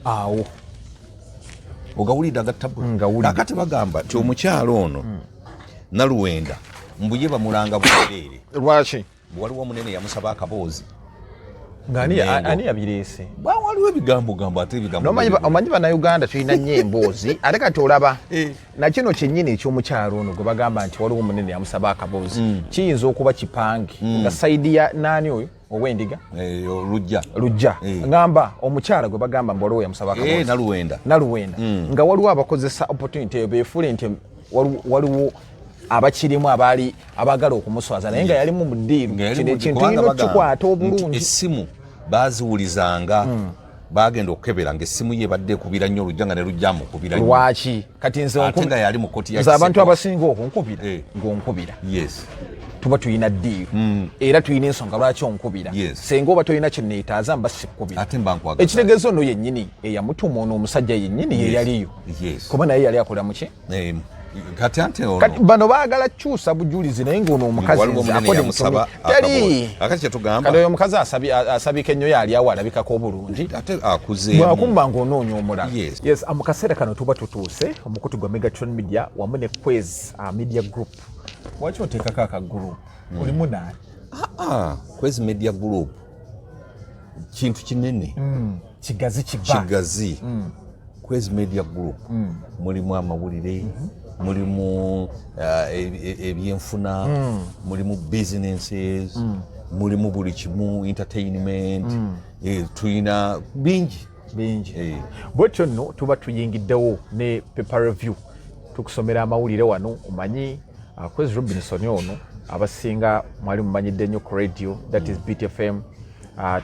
awo ogawulidde agatabula akati bagamba nti omukyalo ono Naluwenda mbuye bamulanga bwereere lwaki waliwo omunene yamusaba akaboozi ani yabireese waliwo ebigambo ate ebigambo omanyi bannayuganda tulina nnyo emboozi ate kati olaba nakino kyennyini ekyomukyalo ono gwe bagamba nti waliwo omunene yamusaba akaboozi kiyinza okuba kipange nga sayidi ya naani oyo ow'endiga lujja ngamba omukyala gwe bagamba mbu waliwo yamusaba akaboozi Naluwenda nga waliwo abakozesa opportunity eyo beefuule nti waliwo abakirimu abagala okumuswaza naye nga yalimu mu ddiiru kino ekintu tulina okukikwata obulungi essimu baaziwulizanga bagenda okukebera ng'essimu ye ebadde ekubira nnyo olujja nga ne lujja mukubira nnyo lwaki kati ate nga yali mu kkooti ya abantu abasinga okunkubira ng'onkubira tuba tulina ddiiru era tulina ensonga lwaki onkubira senga oba tolina kyenneetaaza mba sikkubira ekitegeeza ono yennyini eyamutuma ono omusajja yennyini ye yaliyo kuba naye yali akola muki kati bano baagala kyusa bujulizi naye ng'ono omukazi akode musomi teri akati kyetugamba kati oyo omukazi asabika ennyo yali awo alabikako obulungi ate akuzeemu bwakumba ng'onoonya omulala mu kaseera kano tuba tutuuse omukutu gwa Megatron Media wamu ne Kwez Media Group waki oteekako akagroup olimu naani Kwez Media Group kintu kinene kigazi Kwez Media Group mulimu amawulire mulimu ebyenfuna mulimu businesses mulimu buli kimu entertainment tulina bingi bwetyo nno tuba tuyingiddewo ne paper review tukusomera amawulire wano omanyi Kwez Robinson ono abasinga mwali mumanyidde nnyo ku radio that is Beat FM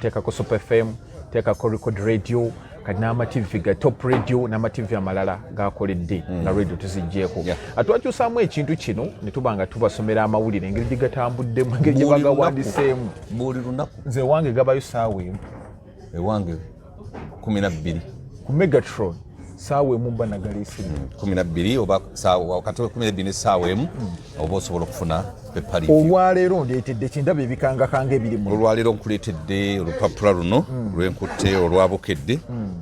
teekako Super FM teekako Record Radio kati n'amativi ga Top Radio n'amativi amalala gakoledde nga radio tuziggyeko atwakyusaamu ekintu kino ne tuba nga tubasomera amawulire engeri gye gatambuddemu engeri gye bagawandiseemu buli lunaku nze wange gabayo saawa emu ewange 12 ku Megatron saawa emu mba nagaliisidde 12 oba wakati wa 12 ne saawa emu oba osobola okufuna olwaleero ndeetedde kindaba ebikangakanga ebirimu olwaleero nkuleetedde olupapula luno lwenkutte olwabukedde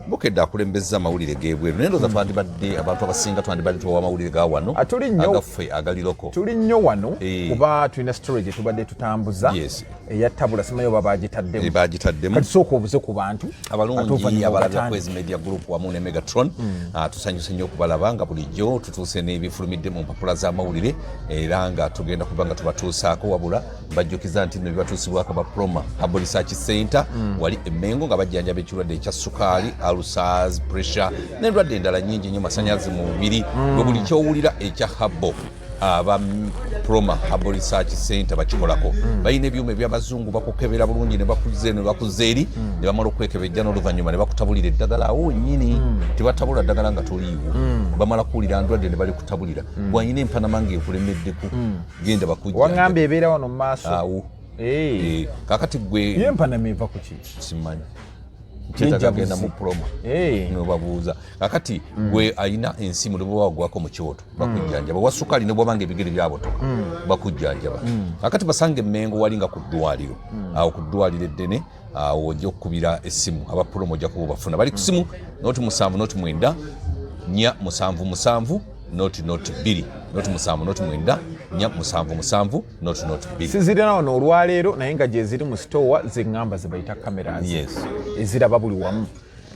bukedde akulembeza amawulire g'ebweru naye ndooza twandibadde abantu abasinga twandibadde tubawa amawulire ga wano agaffe agaliroko tuli nnyo wano kuba tulina storage etubadde tutambuza eyatabula simanyi oba bagitaddemu kati sooka obuze ku bantu abalungi abalabya Kwez Media Group wamu ne Megatron tusanyuse nnyo okubalaba nga bulijjo tutuuse n'ebifulumidde mu mpapula z'amawulire era nga tugenda kuba nga tubatuusaako wabula bajjukiza nti no bibatuusibwako ba Proma Herbal Research Center wali Mengo nga bajjanjaba ekirwadde ekya sukaali ulcers pressure n'endwadde endala nnyingi nnyo masanyazi mu mubiri bwe buli kyowulira ekya Herbal aba Proma Herbal Research Center bakikolako balina ebyuma eby'abazungu bakukebera bulungi ne bakuzeeri ne bamala okwekebejja n'oluvannyuma ne bakutabulira eddagala awo nnyini tebatabula ddagala nga toliiwo bamala kuwulira ndwadde ne bali kutabulira bwanyina empanama ng'ekulemeddeku genda bakujja waŋŋamba ebeera wano mu maaso awo kakati gwe yempanama eva ku ki simanyi kyetagagenda mu Proma nobabuuza kakati gwe ayina ensimu ne bwe wagwako mu kyoto bakujjanjaba wasukaali ne bwabanga ebigere byabotoka bakujjanjaba kakati basange Mengo wali nga ku ddwaliro awo ku ddwaliro eddene awo ojja okukubira essimu aba Proma ojja kuba bafuna bali ku simu noti 7 noti 9 nya 7 noti 2 noti 7 noti 9 nya 7 noti 2 sizirina wano olwaleero naye nga gye ziri mu sitowa zeŋŋamba ze bayita cameras eziraba buli wamu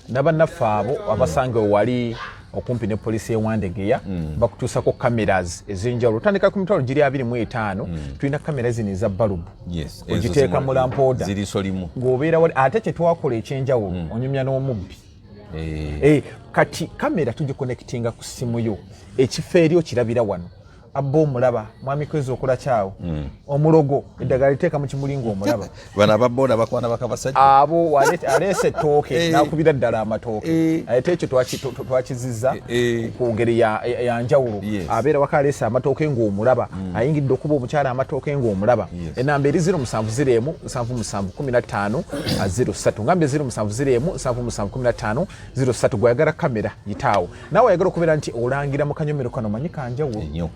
nabannaffe abo abasange wali okumpi ne poliisi y'ewandegeya bakutuusako cameras ez'enjawulo otandika ku mitwalo giri 25 tulina kamera zino eza balubu ogiteeka mu lampooda ng'obeera wali ate kye twakola ekyenjawulo onyumya n'omubbi kati kamera tugikonekitinga ku ssimu yo ekifo eri okirabira wano abba omulaba mwami Kwez okola kyawo omulogo eddagala liteeka mu kimuli ng'omulaba bano ababooda bakwana bakabasajja abo aleese ettooke n'akubira ddala amatooke ate ekyo twakizizza ku ngeri ya njawulo abeera waka aleese amatooke ng'omulaba ayingidde okuba omukyala amatooke ng'omulaba enamba eri 0701 7715 03 ngambye 0701 7715 03 gwayagala kamera yitaawo naawe ayagala okubeera nti olangira mu kanyomero kano manyi kanjawulo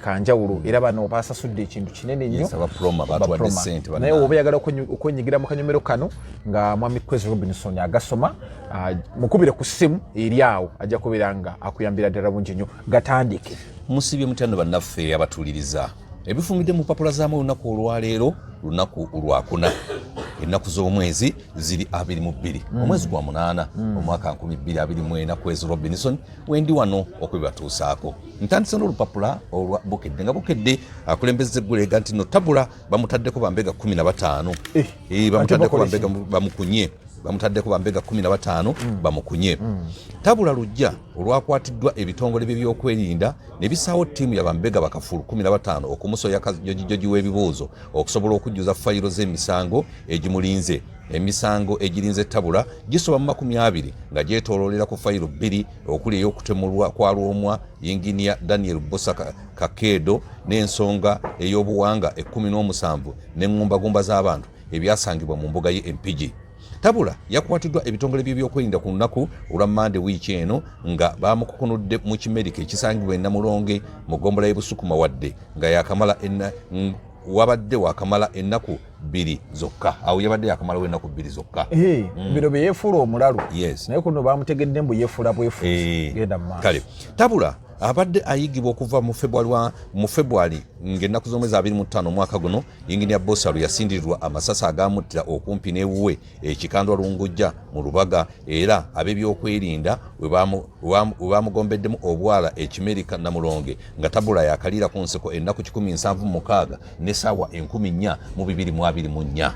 kanjawulo era bano basasudde ekintu kinene nnyo naye oba oyagala okwenyigira mu kanyomero kano nga mwami Kwezi Robinson agasoma mukubire ku ssimu eri awo ajja kubeera nga akuyambira ddala bungi nnyo gatandike musibye mutyano bannaffe abatuliriza ebifumidde mu mpapula z'amu olunaku olwaleero lunaku lwakuna ennaku z'omwezi ziri 22 omwezi gwa 8 omwaka 2024 Kwezi Robinson wendi wano okwebatuusaako ntandise n'olupapula olwa Bukedde nga Bukedde akulembeze eggwanga nti no tabula bamutaddeko bambega 15 bamutaddeko bambega bamukunye bamutaddeko bambega 15 bamukunye tabula lujja olwakwatiddwa ebitongole by'ebyokwerinda ne bisaawo ttiimu ya bambega bakafulu 15 okumusoya joji w'ebibuuzo okusobola okujjuza fayiro z'emisango egimulinze emisango egirinze tabula gisoba mu 20 nga gyetooloolera ku fayiro 2 okuli ey'okutemulwa kwa Lwomwa yinginia Daniel Bosa Kakedo n'ensonga ey'obuwanga 17 n'engumbagumba z'abantu ebyasangibwa mu mbuga ye Mpigi. Tabula yakwatiddwa ebitongole by'ebyokwerinda ku lunaku olwa Mande wiiki eno nga bamukukunudde mu kimerika ekisangibwa e Namulonge mu ggombolola y'Ebusukuma wadde nga yakamala wabadde wakamala ennaku 2 zokka awo yabadde yakamala ennaku 2 zokka bino bye yeefuula omulalu naye kuno bamutegedde mbu yeefuula bwefuuzi genda mu maaso kale Tabula abadde ayigibwa okuva mu February ng'ennaku z'omwezi 25 omwaka guno yinginia Bosalu yasindirirwa amasasi agamuttira okumpi n'ewuwe ekikandwa Lungujja mu Lubaga era ab'ebyokwerinda we bamugombeddemu obwala ekimerika Namulonge nga Tabula yakalira ku nseko ennaku 176 n'essaawa 4,224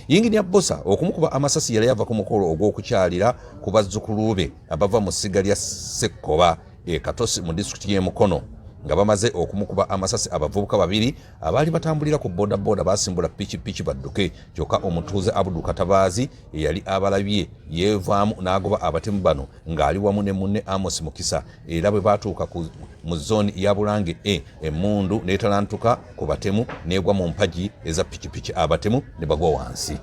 yinginia Bosa okumukuba amasasi yali yava ku mukolo ogw'okukyalira ku bazzukulu be abava mu ssiga lya Ssekkoba Katosi mu disitulikiti y'e Mukono nga bamaze okumukuba amasasi abavubuka babiri abaali batambulira ku bodaboda basimbula pikipiki badduke kyokka omutuuze Abdul Katabaazi eyali abalabye yeevaamu n'agoba abatemu bano ng'ali wamu ne munne Amos Mukisa era bwe baatuuka mu zooni ya Bulange emmundu n'etalantuka ku batemu n'egwa mu mpagi eza pikipiki abatemu ne bagwa wansi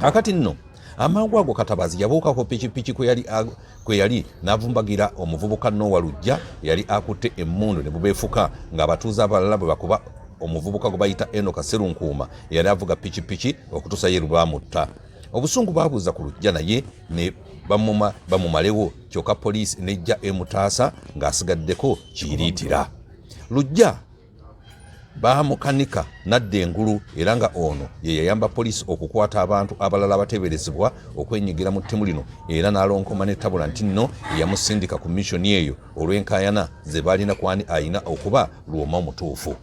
akati nno amangu ago Katabaazi yabuukako pikipiki kwe yali n'avumbagira omuvubuka Nowa Lujja yali akutte emmundu ne bubeefuka ng'abatuuze abalala bwe bakuba omuvubuka gwe bayita Enoka Serunkuuma yali avuga pikipiki okutuusa ye lubamutta obusungu baabuuza ku Lujja naye ne bamumalewo kyokka poliisi nejja emutaasa ng'asigaddeko kiyiriitira Lujja bamukanika nadda engulu era nga ono ye yayamba poliisi okukwata abantu abalala abateeberezebwa okwenyigira mu ttimu lino era n'alonkoma ne Tabula nti nno yamusindika ku missoni eyo olw'enkaayana ze baalina kwani ayina okuba Lwomwa omutuufu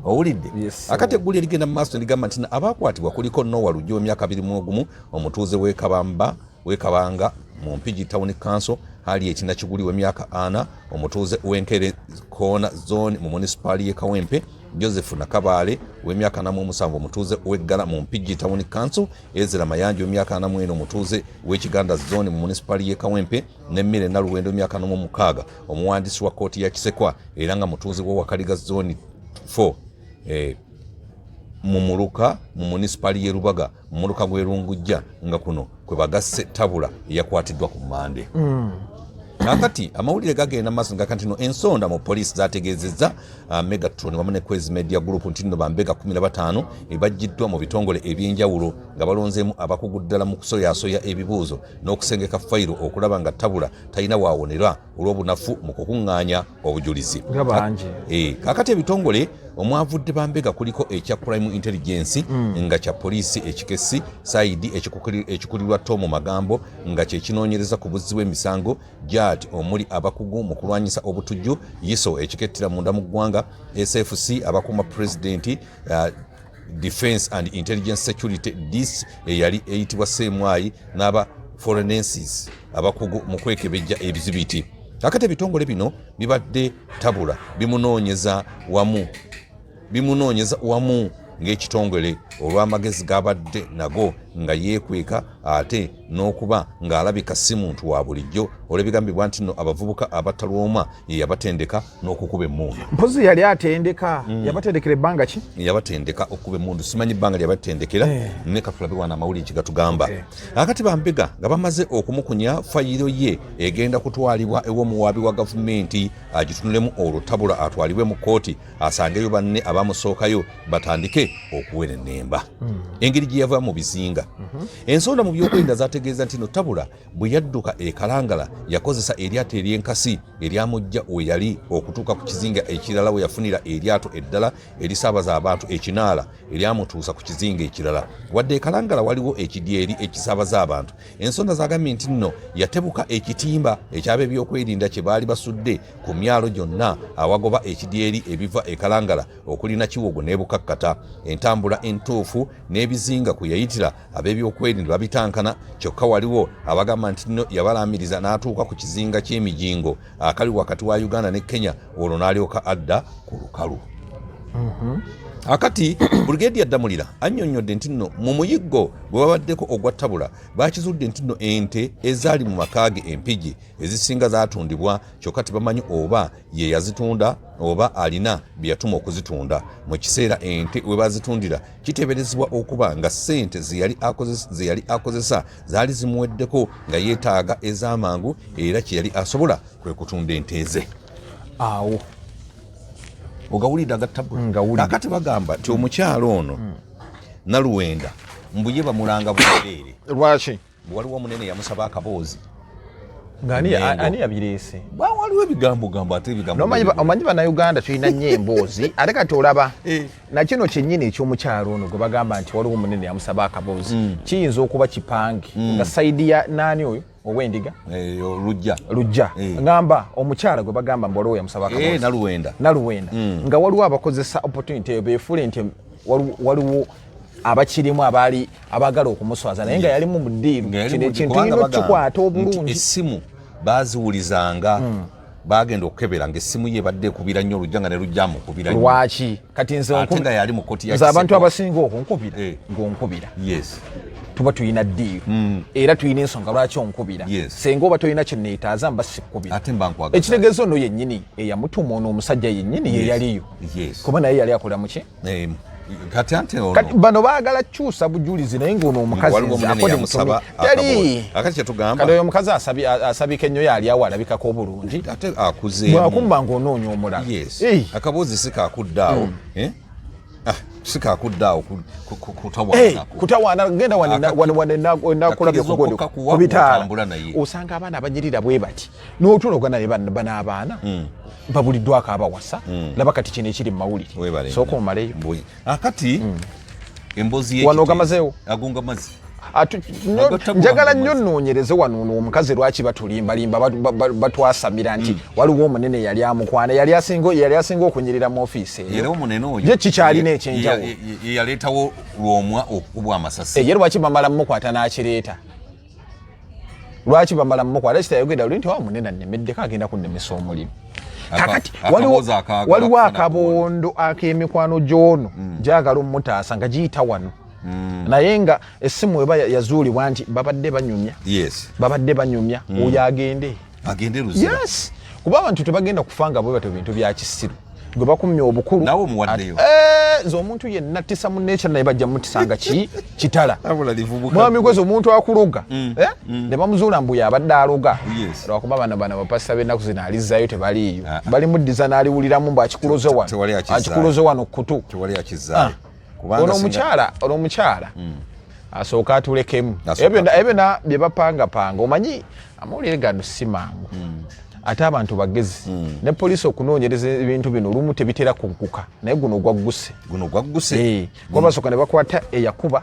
owulidde akati eggulu erigenda mu maaso ligamba nti abaakwatibwa kuliko Nowa Lujja w'emyaka 21 omutuuze w'Ekabanga mu Mpigi Town Council hali ekina kiguli w'emyaka 4 omutuuze w'Enkere Koona Zone mu munisipaali y'e Kawempe Joseph Nakabaale w'emyaka 47 omutuuze w'Eggala mu Mpigi Town Council Ezra Mayanja w'emyaka 41 omutuuze w'Ekiganda Zone mu munisipaali y'e Kawempe n'Emmere Naluwendo w'emyaka 46 omuwandiisi wa kkooti ya Kisekwa era nga mutuuze w'Owakaliga Zone 4 mu Muluka mu munisipaali y'e Lubaga mu Muluka gw'e Lungujja nga kuno kwe bagasse Tabula eyakwatiddwa ku Mande akati amawulire gagenda maaso nga kati no ensonda mu poliisi zategeezezza Megatron wamu ne Kwezi Media Group nti nno bambega 15 ebajjiddwa mu bitongole eby'enjawulo nga balonzeemu abakugu ddala mu kusoyaasoya ebibuuzo n'okusengeka fayiro okulaba nga Tabula talina waawonera olw'obunafu mu kukuŋŋaanya obujulizi kakati ebitongole omwavudde bambega kuliko ekya Crime Intelligence nga kya poliisi ekikesi saidi ekikulirwa Tom Magambo nga kye kinoonyereza ku buzzi bw'emisango JAD omuli abakugu mu kulwanyisa obutujju yiso ekikettira munda mu ggwanga SFC abakuuma President Defense and Intelligence Security DIS eyali eyitibwa Semwai n'aba Forensics abakugu mu kwekebejja ebizibiti kakati ebitongole bino bibadde Tabula bimunoonyeza wamu ng'ekitongole olw'amagezi gabadde nago nga yeekweka ate n'okuba ng'alabika si muntu wa bulijjo olw'ebigambibwa nti nno abavubuka abatta Lwomwa ye yabatendeka n'okukuba emmundu. Mpozi yali atendeka yabatendekera ebbanga ki? Yabatendeka okukuba emmundu simanyi ebbanga lyabatendekera ne katulabe wana amawulire kigatugamba. Akati bambega nga bamaze okumukunya fayiro ye egenda kutwalibwa ew'omuwaabi wa gavumenti agitunulemu olutabula atwalibwe mu kkooti asangeyo banne abamusookayo batandike okuwera ennemba. Engeri gye yava mu bizinga. Ensonda mu byokwerinda zategeeza nti no tabula bwe yadduka e Kalangala yakozesa eryato ery'enkasi eryamujja we yali okutuuka ku kizinga ekirala we yafunira eryato eddala erisaabaza abantu ekinaala eryamutuusa ku kizinga ekirala. Wadde e Kalangala waliwo ekidyeri ekisaabaza abantu. Ensonda zagambye nti nno yatebuka ekitimba eky'ab'ebyokwerinda kye baali basudde ku myalo gyonna awagoba ekidyeri ebiva e Kalangala okulina Kiwogo ne Bukakkata. Entambula entuufu n'ebizinga ku yayitira ab'ebyokwerinda babitankana kyokka waliwo abagamba nti nno yabalamiriza n'atuuka ku kizinga ky'emijingo akali wakati wa Uganda ne Kenya olwo n'alyoka adda ku lukalu. Akati Brigadier Damulira annyonnyodde nti nno mu muyiggo bwe babaddeko ogwa tabula bakizudde nti nno ente ezaali mu makaage empigi ezisinga zaatundibwa kyokka tebamanyi oba ye yazitunda oba alina bye yatuma okuzitunda. Mu kiseera ente we bazitundira kiteeberezebwa okuba nga ssente ze yali akozesa zaali zimuweddeko nga yeetaaga ez'amangu era kye yali asobola kwe kutunda ente ze. Awo ogawulidde agatabula. Akati bagamba nti omukyalo ono Naluwenda mbuye bamulanga bwereere. Lwaki? Waliwo omunene yamusaba akaboozi. Ani yabireese? Waliwo ebigambo ate ebigambo. Omanyi bannayuganda tulina nnyo emboozi ate kati olaba na kino kyennyini eky'omukyalo ono gwe bagamba nti waliwo omunene yamusaba akaboozi kiyinza okuba kipange nga sayidi ya naani oyo ow'endiga lujja ngamba omukyala gwe bagamba mbu waliwo yamusaba akaboozi Naluwenda nga waliwo abakozesa opportunity eyo beefuule nti waliwo abakirimu abagala okumuswaza naye nga yalimu mu ddiiru kino ekintu tulina okukikwata obulungi. Essimu baaziwulizanga bagenda okukebera ng'essimu ye badde ekubira nnyo olujja nga ne lujja mukubira nnyo. Lwaki? Kati ate nga yali mu kkooti ya nze abantu abasinga okunkubira ng'onkubira tuba tulina ddiiru era tulina ensonga lwaki onkubira senga oba tolina kye neetaaza mba sikkubira. Ekitegeezo ono yennyini eyamutuma ono omusajja yennyini ye yaliyo kuba naye yali akola muki? Kati bano baagala kyusa bujulizi naye ng'ono omukazi akode musomi yali akati kyetugamba kati oyo omukazi asabika ennyo yali awo alabikako obulungi ate akuzeemu bwakumba ng'onoonya omulala akaboozi sikaakuddaawo sikaakuddaawo kutawaana genda wanakulabye ku bitaala osanga abaana abanyirira bwe bati n'otuloga naye bano abaana babuliddwako abawasa laba kati kino ekiri mu mawulire sooka omaleyo akati emboozi wano ogamazeewo agonga mazzi njagala nnyo nnoonyereze wano omukazi lwaki batulimbalimba batwasamira nti waliwo omunene yali amukwana yali asinga okunyirira mu ofiisi eyo ye kikyalina ekyenjawulo yaleetawo Lwomwa okukubwa amasasi ye lwaki bamala mumukwata n'akireeta lwaki bamala mumukwata kitayogera luli nti wa munene annemeddeko agenda kunnemesa omulimu. Kakati waliwo akabondo ak'emikwano gy'ono gyagala omutaasa nga giyita wano naye nga essimu eba yazuulibwa nti babadde banyumya oyo agende kuba abantu tebagenda kufanga bwe batyo bintu bya kisiru gwe bakumya obukulu nawe omuwaddeyo nze omuntu yenna tisa munneekya naye bajja mutisanga kitala mwami gwezi omuntu akuloga ne bamuzuula mbu yabadde aloga lwakuba bano bapasita b'ennaku zino alizzayo tebaliiyo balimuddiza n'aliwuliramu mbu akikuloze wano kutu ono omukyala asooka atulekemu ebyo bye bapangapanga omanyi amawulire gano si mangu ate abantu bagezi ne poliisi okunoonyereza ebintu bino olumu tebitera kunkuka naye guno gwagguse kuba basooka ne bakwata eyakuba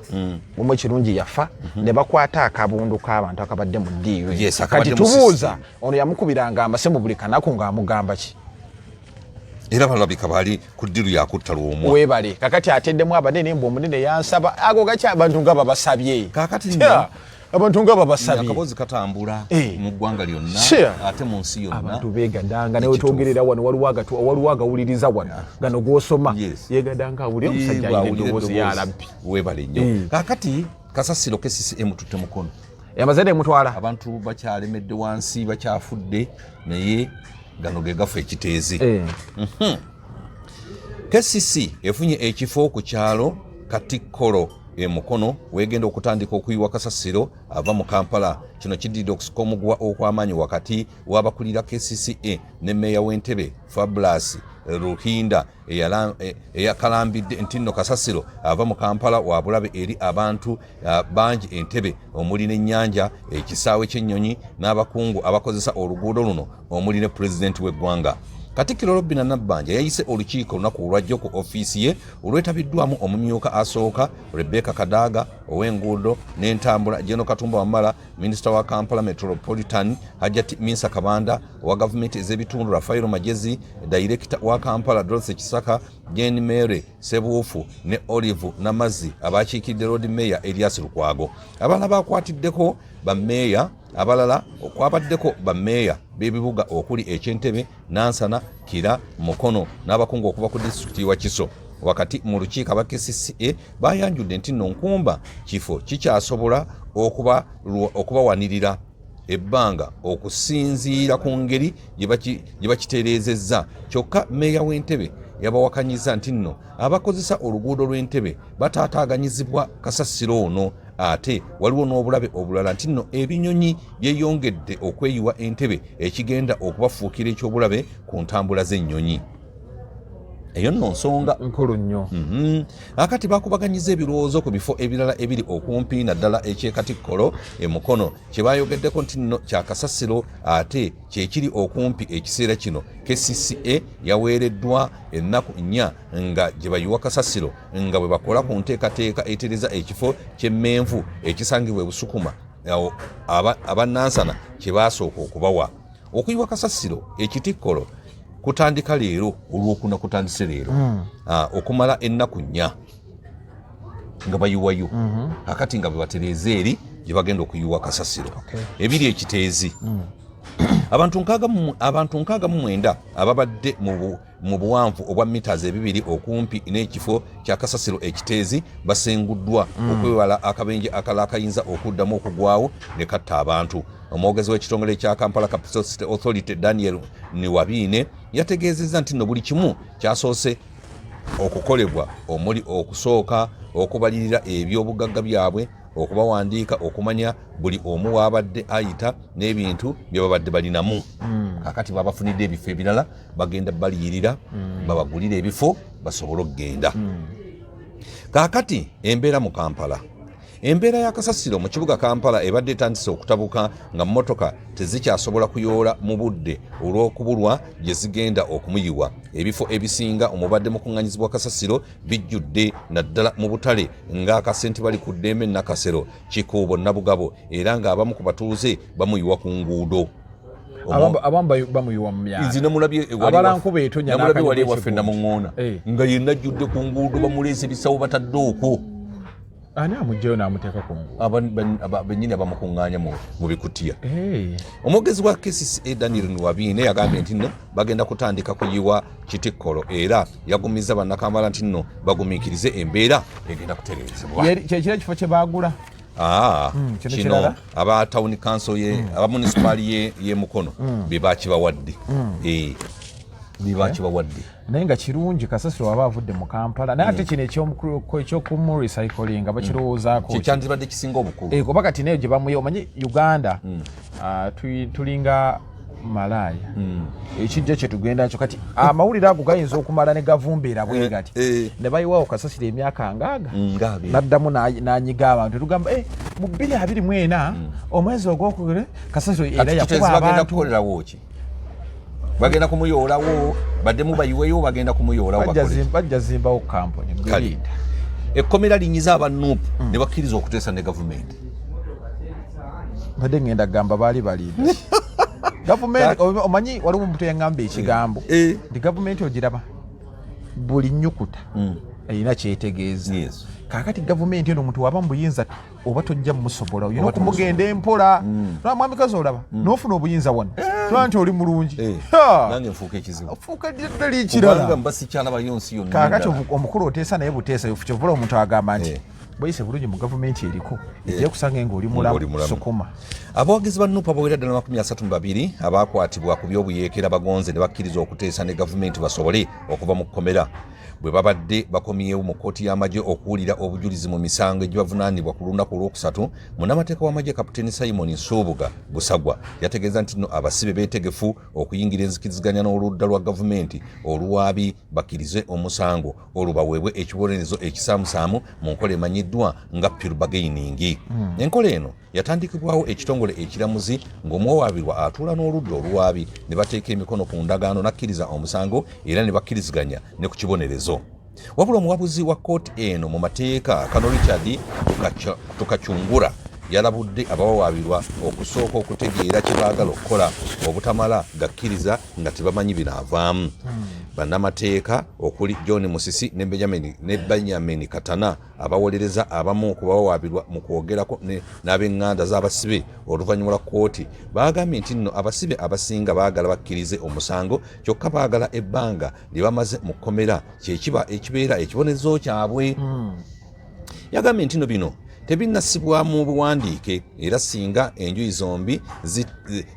omu ekirungi yafa ne bakwata akabundu k'abantu akabadde mu ddiiru kati tubuuza ono yamukubiranga amase mu buli kanaku ng'amugamba ki era balabika bali ku ddiru yakutta Lwomwa weebale kakati ateddemu abanene mbu omunene yansaba ago gaki abantu nga babasabye kakati abantu nga babasabye akabozi katambula mu ggwanga lyonna ate mu nsi yonna abantu beegadanga nawe twogerera wano waliwo agawuliriza wano gano gw'osoma yeegadanga awulire omusajja alina eddoboozi yalabbi weebale nnyo kakati kasasiro KCCA tutte mukono yamaze mutwala abantu bakyalemedde wansi bakyafudde naye gano ge gafu ekiteezi KCC efunye ekifo ku kyalo Katikkolo mukono wegenda okutandika okuyiwa kasasiro ava mu Kampala. Kino kididde okusika omugwa okw'amaanyi wakati w'abakulira KCCA ne Meya w'Entebbe Fabulous Ruhinda eyakalambidde nti nno kasasiro ava mu Kampala wa bulabe eri abantu bangi Entebbe omuli n'ennyanja ekisaawe ky'ennyonyi n'abakungu abakozesa oluguudo luno omuli ne pulezidenti w'eggwanga. Katikkiro Robinah Nabbanja yayise olukiiko olunaku olwajjo ku ofiisi ye olwetabiddwamu omumyuka asooka Rebecca Kadaga ow'enguudo n'entambula, General Katumba Wamala, Minisita wa Kampala Metropolitan Hajjati Minsa Kabanda, owa gavumenti ez'ebitundu Rafael Magezi, Director wa Kampala Dorothy Kisaka, Jane Mere Sebuufu ne Olive Namazi abakiikidde Road Mayor Elias Lukwago. Abalala bakwatiddeko bammeeya abalala okwabaddeko bammeeya b'ebibuga okuli eky'Entebbe, Nansana, Kira, Mukono n'abakungu okuva ku disitulikiti wa Kiso. Wakati mu lukiiko aba KCCA bayanjudde nti nno nkumba kifo kikyasobola okubawanirira ebbanga okusinziira ku ngeri gye bakitereezezza. Kyokka Meeya w'Entebbe yabawakanyiza nti nno abakozesa oluguudo lw'Entebbe bataataaganyizibwa kasasiro ono, ate waliwo n'obulabe obulala nti nno ebinyonyi byeyongedde okweyiwa Entebbe ekigenda okubafuukira ekyobulabe ku ntambula z'ennyonyi. Eyo nno nsonga nkulu nnyo. Akati bakubaganyiza ebirowoozo ku bifo ebirala ebiri okumpi naddala ekyekatikkolo Mukono kye bayogeddeko nti nno kya kasasiro ate kyekiri okumpi ekiseera kino. KCCA yaweereddwa ennaku 4 nga gye bayiwa kasasiro nga bwe bakola ku nteekateeka etereza ekifo ky'emmenvu ekisangibwa Busukuma abanansana kye baasooka okubawa. Okuyiwa kasasiro ekitikkolo kutandika leero olwokuna kutandise leero okumala ennaku 4 nga bayiwayo akati nga bebatereeza eri gye bagenda okuyiwa kasasiro ebiri ekiteezi. Abantu 69 ababadde mu buwanvu obwa meters 2 okumpi n'ekifo kya kasasiro ekiteezi basenguddwa okwewala akabenje akala akayinza okuddamu okugwawo ne katta abantu. Omwogezi w'ekitongole kya Kampala Capital City Authority Daniel Niwabiine yategeezezza nti nno buli kimu kyasoose okukolebwa omuli okusooka okubalirira ebyobugagga byabwe, okubawandiika, okumanya buli omu wabadde ayita n'ebintu bye babadde balinamu. Kakati babafunidde ebifo ebirala bagenda baliyirira babagulira ebifo basobole okugenda. Kakati embeera mu Kampala. Embeera ya kasasiro mu kibuga Kampala ebadde etandise okutabuka nga mmotoka tezikyasobola kuyoola mu budde olw'okubulwa gye zigenda okumuyiwa. Ebifo ebisinga omubadde mu kuŋŋanyizibwa kasasiro bijjudde naddala mu butale ng'akasente bali ku Ddembe Nakasero, Kikuubo, Nabugabo era ng'abamu ku batuuze bamuyiwa ku nguudo. Abamba bamuyiwa mu myaka. Nzina mulabye abalankuba etonya n'akalyo wali waffe Namuŋŋoona nga yenna ajjudde ku nguudo bamuleese ebisawo batadde okwo. Ani amugyeyo n'amuteeka ku nguudo? Bennyini abamukuŋŋaanya mu bikutiya. Omwogezi wa KCCA Daniel Niwabiine yagambye nti nno bagenda kutandika kuyiwa Kitikkolo era yagumizza bannakampala nti nno bagumiikirize embeera egenda kutereezebwa. Kyekira ekifo kye baagula? Kino aba town council aba munisipaali ye Mukono be bakibawadde. Bakibawadde. Naye nga kirungi kasasiro waba avudde mu Kampala naye ate kino ekyokumu recycling bakirowoozaako kyandibadde kisinga obukulu. Kuba kati nayo gye bamuye omanyi Uganda tulinga malaaya ekijja kye tugenda nakyo kati amawulire ago gayinza okumala ne gavumbeera bwe gati ne bayiwawo kasasiro emyaka ngaaga n'addamu n'anyiga abantu tugamba mu 2024 omwezi ogwokubiri kasasiro era yakuba abantu bagenda kumuyoolawo baddemu bayiweyo bagenda kumuyoolawo bajja zimbawo kampuni gulinda ekkomera linyiza abanuupu ne bakkiriza okuteesa ne gavumenti. Badde ngenda gamba baali balinda gavumenti omanyi waliwo omuntu yaŋŋamba ekigambo nti gavumenti ogiraba buli nnyukuta erina kyetegeeza. Kakati gavumenti eno omuntu waba mu buyinza oba tojja mumusobola olina okumugenda empola mwami kazi olaba n'ofuna obuyinza wano tuba nti oli mulungi nange nfuuka ekizibu ofuuka ddala ekirala mba sikyalaba yonsi yonna. Kakati omukulu oteesa naye buteesa kyovula omuntu agamba nti boyise bulungi mu gavumenti eriko ejja kusanga ng'oli mulamu sukuma. Abawagizi ba NUP abawera ddala 32 abaakwatibwa ku by'obuyeekera bagonze ne bakkiriza okuteesa ne gavumenti basobole okuva mu kkomera bwe babadde bakomyewo mu kkooti y'amagye okuwulira obujulizi mu misango egibavunaanibwa ku lunaku olwokusatu. Munnamateeka w'amagye Kapiteeni Simon Nsubuga Busagwa yategeeza nti nno abasibe beetegefu okuyingira enzikiriziganya n'oludda lwa gavumenti olwabi bakkirize omusango olwo baweebwe ekibonerezo ekisaamusaamu mu nkola emanyiddwa nga pure bargaining. Enkola eno yatandikibwawo ekitongole ekiramuzi ng'omuwawaabirwa atuula n'oludda olwabi ne bateeka emikono ku ndagaano n'akkiriza omusango era ne bakkiriziganya ne ku kibonerezo. Wabula omuwabuzi wa kkooti eno mu mateeka Kano Richard Tukacyungura yalabudde abawawaabirwa okusooka okutegeera kye baagala okukola obutamala gakkiriza nga tebamanyi binaavaamu. Bannamateeka okuli John Musisi ne Benjamin Katana abawolereza abamu ku bawawaabirwa mu kwogerako n'ab'eŋŋanda z'abasibe oluvannyuma lwa kkooti baagambye nti nno abasibe abasinga baagala bakkirize omusango kyokka baagala ebbanga lye bamaze mu kkomera kyekiba ekibeera ekibonezo kyabwe. Yagambye nti nno bino tebinnasibwa mu buwandiike era singa enjuyi zombi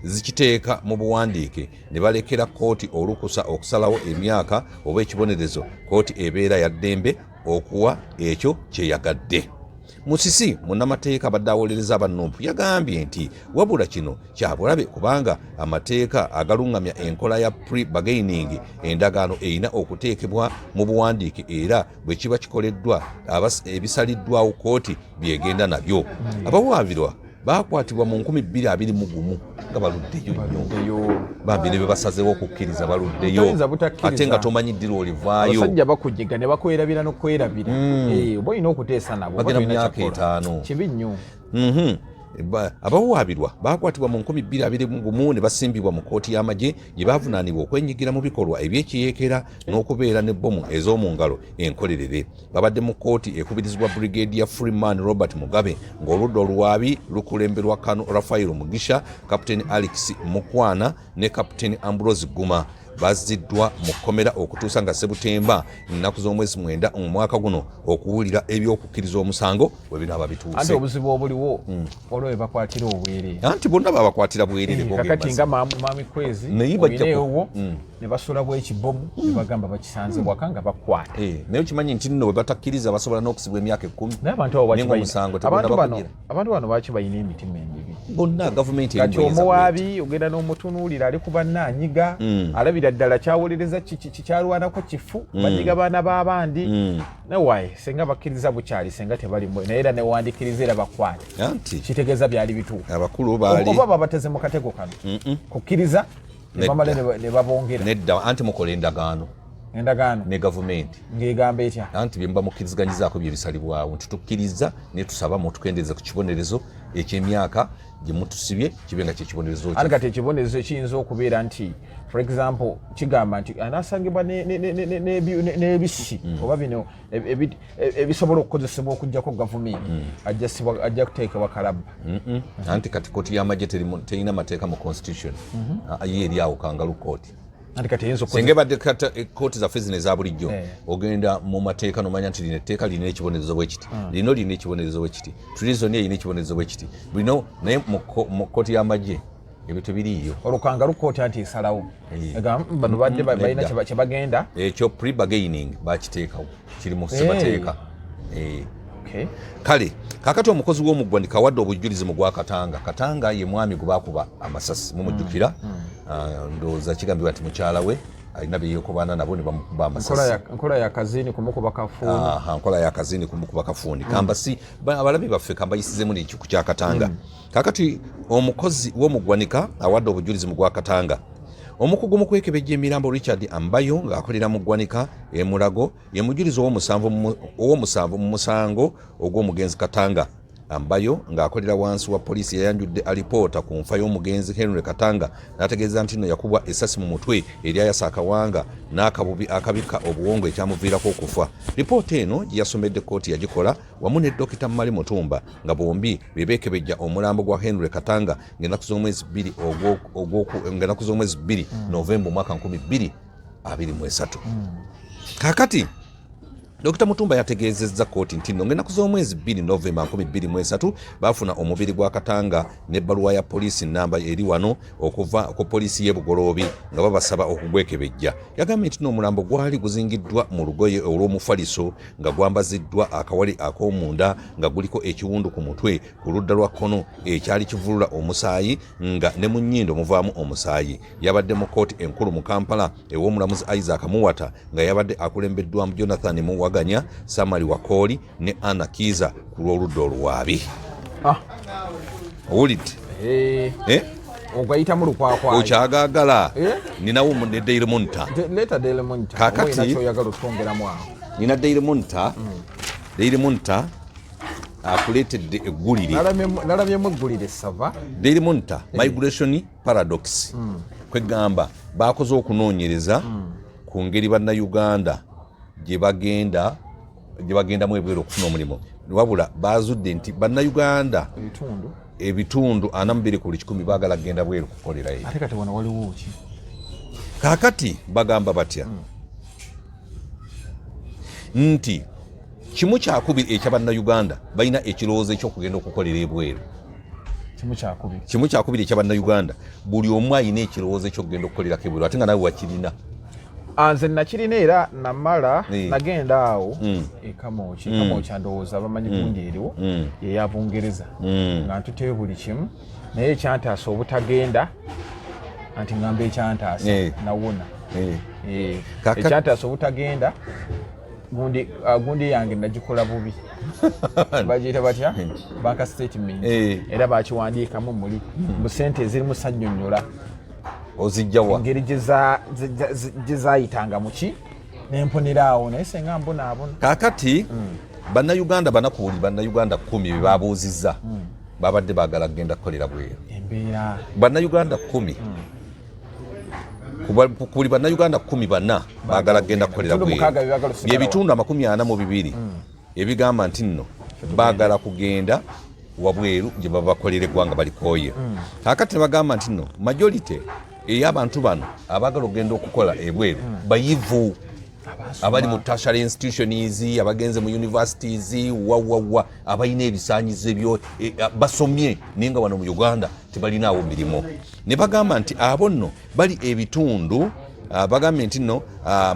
zikiteeka mu buwandiike ne balekera kkooti olukusa okusalawo emyaka oba ekibonerezo kkooti ebeera ya ddembe okuwa ekyo kyeyagadde. Musisi munnamateeka abadde awolereza aba NUP yagambye nti wabula kino kyabulabe kubanga amateeka agaluŋŋamya enkola ya pre-bargaining endagaano erina okuteekebwa mu buwandiike era bwe kiba kikoleddwa ebisaliddwawo kkooti byegenda nabyo. Abawaabirwa baakwatibwa mu 2021 nga baluddeyo nnyo. Bambi ne be basazeewo okukkiriza baluddeyo ate nga tomanyi ddira olivaayo. Abasajja bakujiga ne bakwerabira n'okwerabira. Oba olina okuteesa nabo. Bagenda mu myaka 5. Kibi nnyo. Abawaabirwa baakwatibwa mu 2021 ne basimbibwa mu kkooti y'amagye gye baavunaanibwa okwenyigira mu bikolwa eby'ekiyeekera n'okubeera n'ebbomu ez'omu ngalo enkolerere. Babadde mu kkooti ekubirizibwa Brigadier Freeman Robert Mugabe ng'oludda oluwaabi lukulemberwa Kano Rafael Mugisha, Kapiteeni Alex Mukwana ne Kapiteeni Ambrose Guma. Baziddwa mu kkomera okutuusa nga Sebutemba ennaku z'omwezi 9 mu mwaka guno okuwulira eby'okukkiriza omusango bwe binaaba bituuse. Ate obuzibu obuliwo olwo bakwatira obwerere. Anti bonna babakwatira bwerere. Kakati nga maami kwezi oyineewo ne basula bw'ekibomu ne bagamba bakisanze waka nga bakwata. Naye okimanyi nti nno bwe batakkiriza basobola n'okusibwa emyaka 10. Naye abantu bano baki bayina emitima emibi. Bonna gavumenti kati omuwaabi ogenda n'omutunuulira ali ku bannaanyiga alabira ddala kyawolereza kyalwanako kifu banyiga baana b'abandi newaye senga bakkiriza bukyali senga tebalimu naye era newandiikiriza era bakwate kitegeeza byali bituufu. Abakulu baali oba babateze mu katego kano kukkiriza ne bamala ne babongera nedda anti mukola endagaano ne gavumenti ng'egamba etya anti bye muba mukkiriziganyizaako bye bisalibwawo nti tukkiriza ne tusaba mutukendeeza ku kibonerezo eky'emyaka gye mutusibye kibe nga kyekibonerezo ate kati ekibonerezo ekiyinza okubeera nti for example kigamba nti anaasangibwa n'ebisi oba bino ebisobola okukozesebwa okuggyako gavumenti ajja kuteekebwa kalabba. Anti kati kooti y'amagye terina mateeka mu constitution ye eri awo kangalu kooti. Singa badde kkooti zaffe zino eza bulijjo ogenda mu mateeka nomanya nti lino etteeka lirina ekibonerezo bwe kiti lino lirina ekibonerezo bwe kiti turizoni erina ekibonerezo bwe kiti bino naye mu kkooti y'amagye ebyo tebiriiyo. Olukangalu kkooti anti esalawo bano badde balina kye bagenda ekyo pre-bargaining bakiteekawo kiri mu ssebateeka. Kale kakati omukozi w'omuggwanika awadde obujulizi mu gwa Katanga ye mwami gwe baakuba amasasi mumujjukira ndowooza kigambibwa nti mukyala we alina byeyekobaana nabo ne bamukuba amasasi. Nkola ya kazini kumukuba kafuuni. Nkola ya kazini kumukuba kafuuni. Kamba si abalabi baffe kamba yisizemu n'ekiku kya Katanga. Kakati omukozi w'omuggwanika awadde obujulizi mu gwa Katanga. Omukugu mu kwekebejja emirambo Richard Ambayo ng'akolera mu ggwanika Mulago ye mujulizi ow'omusanvu mu musango ogw'omugenzi Katanga. Ambayo ng'akolera wansi wa poliisi yayanjudde alipoota ku nfa y'omugenzi Henry Katanga n'ategeeza nti nno yakubwa essasi mu mutwe eryayasa akawanga n'akabubi akabika obuwongo ekyamuviirako okufa. Lipoota eno gye yasomedde kkooti yagikola wamu ne Dokita Mali Mutumba nga bombi beekebejja omulambo gwa Henry Katanga ng'ennaku z'omwezi 2 Novemba omwaka 2023. Kaakati Dr. Mutumba yategeezezza kkooti nti nno ng'ennaku z'omwezi 2 Novemba 2023 baafuna omubiri gwa Katanga n'ebbaluwa ya poliisi nnamba eri wano okuva ku poliisi y'e Bugoloobi nga babasaba okugwekebejja. Yagambye nti n'omulambo gwali guzingiddwa mu lugoye olw'omufaliso nga gwambaziddwa akawale ak'omunda nga guliko ekiwundu ku mutwe ku ludda lwa kkono ekyali kivulula omusaayi nga ne mu nnyindo muvaamu omusaayi. Yabadde mu kkooti enkulu mu Kampala ew'omulamuzi Isaac Muwata nga yabadde akulembeddwamu Jonathan Muwaganya, Samali Wakoli ne Anna Kiza ku lw'oludda oluwaabi. Owulidde? Ogayita mu lukwakwayo. Okyagaagala. Ninawo mu Daily Monitor. Leeta Daily Monitor. Kakati oyagala otwongeramu awo. Nina Daily Monitor. Daily Monitor akuleetedde eggulire. Nalabyemu eggulire sava. Daily Monitor, Migration Paradox. Kwegamba baakoze okunoonyereza ku ngeri bannayuganda gye bagendamu ebweru okufuna omulimu. Wabula baazudde nti bannayuganda ebitundu 42 ku 100 baagala kugenda bweru kukolerayo. Ate kati wano waliwo ki? Kaakati bagamba batya nti kimu kyakubiri ekya bannayuganda balina ekirowoozo eky'okugenda okukolera ebweru. Kimu kyakubiri ekya bannayuganda buli omu alina ekirowoozo eky'okugenda okukolerako ebweru ate nga nawe wakirina. Nze nakirina era namala nagenda awo Kamooki ndowooza bamanyi gundi eriwo eya Bungereza nga ntuteyo buli kimu naye ekyantaasa obutagenda anti ngamba ekyantaasa nawona. Ekyantaasa obutagenda gundi yange nagikola bubi bagiyita batya banka statement era bakiwandiikamu muli mu ssente ezirimu sannyonnyola ozijjawa engeri gye zaayitanga muki nemponera awo naye senga mbonaabona. Kaakati bannayuganda banakuwuli bannayuganda 10 be babuuzizza babadde baagala kugenda kukolera bweru. Embeera bannayuganda 10 kuli bannayuganda 14 baagala kugenda kukolera bweru. Byebitundu 42 ebigamba nti nno baagala kugenda wabweru gye babakolera eggwanga balikooye. Kaakati ne bagamba nti nno majority ey'abantu bano abaagala okugenda okukola ebweru bayivu abali mu tertiary institutions abagenze mu universities wawawa abalina ebisaanyizo ebyo basomye naye nga wano mu Uganda tebalinaawo mirimu. Ne bagamba nti abo nno bali ebitundu bagambye nti nno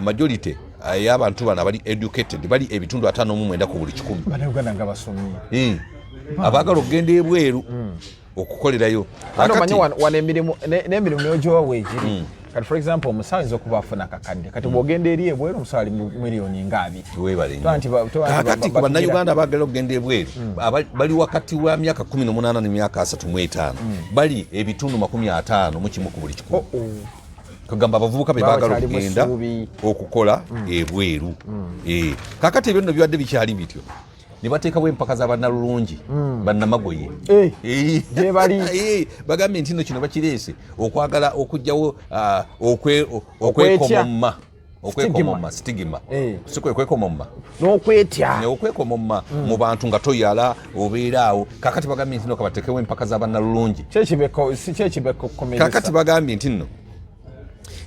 majority y'abantu bano abali educated bali ebitundu 59 ku buli 100. Bannayuganda nga basomye abaagala okugenda ebweru okukolerayo. Manyi wano n'emirimu n'ogyowa weegiri. Kati for example omusawo ayinza okuba afuna kakadde kati bw'ogenda eri ebweru omusawo ali mu miliyoni nga 2. Kakati ku bannayuganda abaagala okugenda ebweru bali wakati wa myaka 18 ne myaka 35 bali ebitundu 50 mu kimu ku buli 100. Kagamba abavubuka be baagala okugenda okukola ebweru. Kakati ebyo nno bibadde bikyali bityo ne bateekawo empaka z'abannalulungi bannamagoye gye bali bagambye nti nno kino bakireese okwagala okugyawo okwekomomma stigima sikwekomomma n'okwekomomma mu bantu nga toyala obeera awo. Kakati bagambye nti nno kabateekewo empaka z'abannalulungi. Kakati bagambye nti nno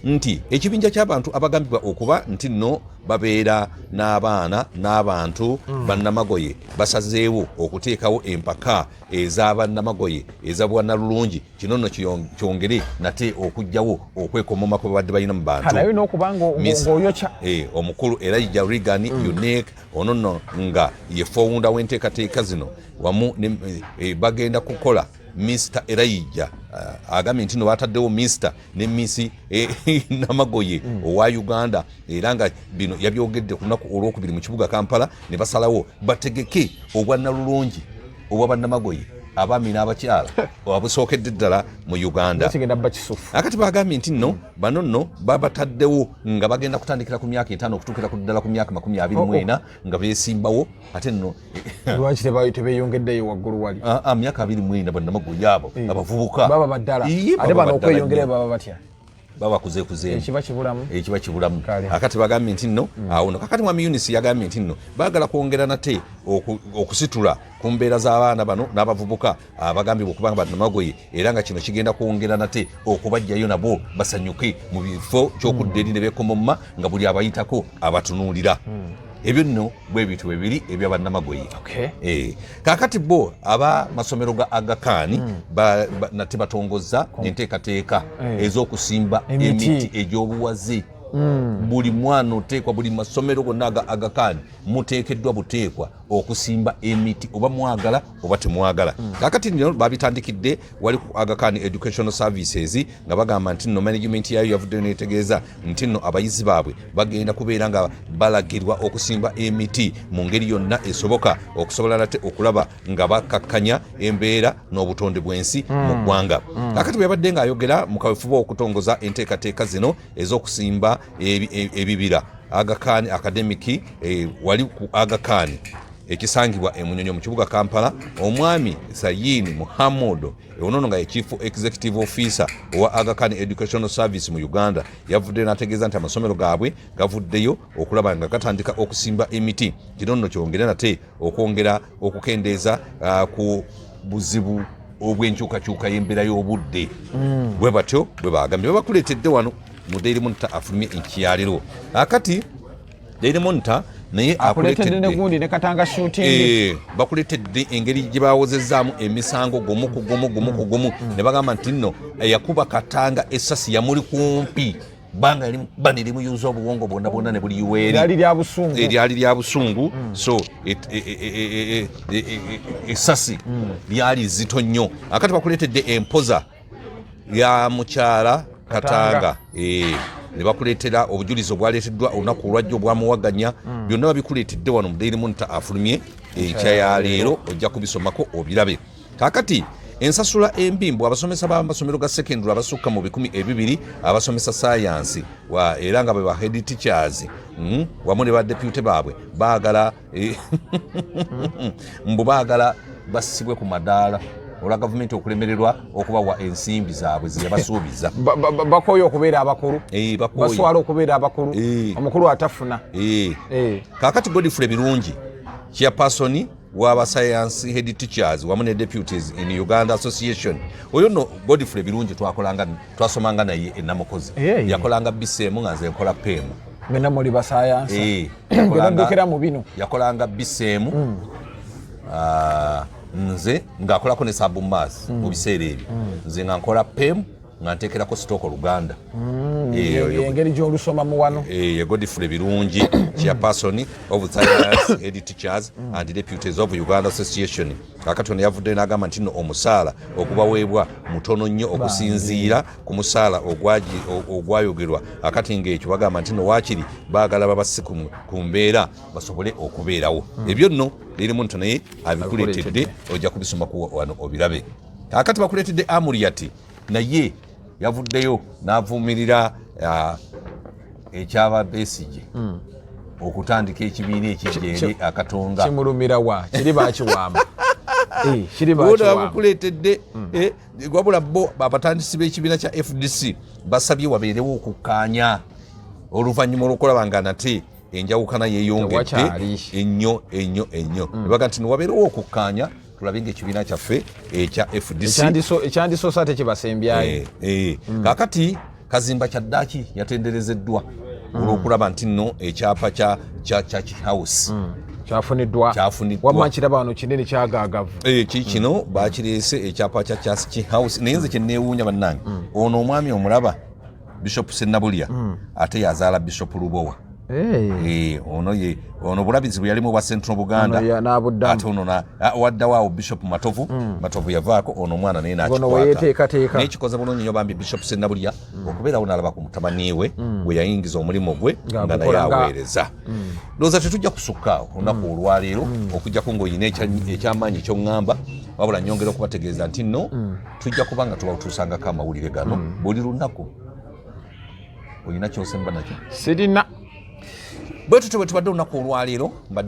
nti ekibinja ky'abantu abagambibwa okuba nti nno babeera n'abaana n'abantu bannamagoye basazeewo okuteekawo empaka ez'abannamagoye ez'abwannalulungi kino nno kyongere nate okugyawo okwekomoma kwe babadde balina mu bantu. Naye n'okuba ng'oyokya omukulu Elijah Reagan UNEC ono nno nga ye founder w'enteekateeka zino wamu bagenda kukola Mr. Elijah agambye nti no bataddewo Mr. ne Miss Namagoye owa Uganda era nga bino yabyogedde ku lunaku olwokubiri mu kibuga Kampala ne basalawo bategeke obwannalulungi obw'abannamagoye abaami n'abakyala obusookedde ddala mu Uganda. Akati bagambye nti nno bano nno babataddewo nga bagenda kutandikira ku myaka 5 okutuukira ku ddala ku myaka 24 nga beesimbawo ate nno lwaki tebeyongeddeyo waggulu wali myaka 24 bannamagoye abo abavubuka baba baddala ate bano okweyongera baba batya babakuzeekuzeemu ekiba kibulamu. Akati bagambye nti nno awo no kakati mwami Eunice yagambye nti nno baagala kwongera nate okusitula ku mbeera z'abaana bano n'abavubuka abagambibwa okubanga bannamagoye era nga kino kigenda kwongera nate okubajjayo nabo basanyuke mu bifo ky'okudda eri ne beekomomma nga buli abayitako abatunuulira. ebyo nno bwe bitu bibiri ebya bannamagoye. Kakati bo aba masomero ga Agakani nate batongozza enteekateeka ez'okusimba emiti egy'obuwaze. Buli mwana oteekwa, buli masomero gonna Agakani muteekeddwa buteekwa okusimba emiti, oba mwagala oba temwagala. Kakati nno babitandikidde, wali ku Agakani Educational Services nga bagamba nti nno management yayo yavudde netegeeza nti nno abayizi baabwe bagenda kubeera nga balagirwa okusimba emiti mu ngeri yonna esoboka okusobola nate okulaba nga bakakkanya embeera n'obutonde bw'ensi mu ggwanga. Kakati bwe yabadde ng'ayogera mu kaweefube okutongoza enteekateeka zino ez'okusimba ebibira Agakani Academic wali ku Agakani ekisangibwa emunyonyo mu kibuga Kampala, omwami Sayini Muhammad onono nga ye Chief Executive Officer owa Agakani Educational Service mu Uganda yavudde n'ategeeza nti amasomero gaabwe gavuddeyo okulaba nga gatandika okusimba emiti. Kino nno kyongera nate okwongera okukendeeza ku buzibu obw'enkyukakyuka y'embeera y'obudde. Bwe batyo bwe bagambye bakuleetedde wano mu Daily Monitor afulumye enkyaliro. Akati Daily Monitor naye akuleetedde ne gundi ne Katanga shooting bakuleetedde engeri gye bawozezzaamu emisango gumu ku gumu ne bagamba nti nno yakuba Katanga essasi yamuli kumpi banga erimuyuza obuwongo bwonna ne buli yuweeri eryali lya busungu. So essasi lyali zito nnyo. Akati bakuleetedde empoza ya mukyala Katanga ne bakuleetera obujulizi obwaleeteddwa olunaku olwajja obwamuwaganya. Byonna babikuleetedde wano mu Daily Monitor afulumye enkya ya leero, ojja kubisomako obirabe. Kakati ensasula embimbu abasomesa b'amasomero ga secondary abasukka mu 200 abasomesa science era nga bwe head teachers wamu ne ba deputy baabwe baagala baagala basibwe ku madaala olwa gavumenti okulemererwa okubawa ensimbi zaabwe zeyabasuubiza. Bakoye okubeera abakulu, baswala okubeera abakulu, omukulu atafuna. Kakati Godfrey Birungi chairperson w'aba science head teachers wamu ne deputies in Uganda Association, oyo no Godfrey Birungi twasomanga naye enamukozi yakolanga BCM nga nze nkola PM. Mena muli ba science yakolanga mu bino, yakolanga BCM nze ng'akolako ne Sabumasi mu biseera ebyo, nze nga nkola PM nga nteekerako sitooko Oluganda. Engeri gy'olusoma mu wano. Godfrey Birungi chairperson of science head teachers and deputies of Uganda Association. Kakati ono yavudde n'agamba nti nno omusaala okubaweebwa mutono nnyo okusinziira ku musaala ogwayogerwa. Akati ng'ekyo bagamba nti nno waakiri baagala babase ku mbeera basobole okubeerawo. Ebyo nno Daily Monitor naye abikuleetedde, ojja kubisomako wano obirabe. Kakati bakuleetedde Amuriat naye yavuddeyo n'avumirira ekyaba Besigye okutandika ekibiina ekijjeeri akatonga kimulumira wa kiri bakiwamba bakuleetedde wabula bo abatandisi b'ekibiina kya FDC basabye wabeerewo okukkaanya oluvannyuma olw'okulaba nga nate enjawukana yeeyongedde ennyo. Ne baga nti wabeerewo okukkaanya tulabe ng'ekibiina kyaffe ekya FDC ekyandisosa tekibasembyayo. Kakati Kazimba Kyaddaaki yatenderezeddwa olw'okulaba nti nno ekyapa kya House kyafuniddwa wamma kiraba wano kinene kyagaagavu. Kino bakireese ekyapa kya House naye nze kyenneewuunya bannange ono omwami omulaba Bishop Sennabulya ate yazaala Bishop Lubowa. Ono bulabizi bwe yalimu bwa Central Buganda ate ono waddawo Bishop Matovu yavaako ono omwana naye n'akikwata n'ekikoze bulungi nnyo bambi Bishop Sennabulya okubeerawo n'alaba ku mutabani we bwe yayingiza omulimu gwe nga naye aweereza. Ndowooza tetujja kusukka olunaku olwaleero okuggyako ng'olina ekyamaanyi eky'oŋŋamba, wabula nnyongera okubategeeza nti nno tujja kuba nga tubatuusangako amawulire gano buli lunaku. Olina kyosemba nakyo? Sirina. Bwe tutyo bwe tubadde olunaku olwaleero.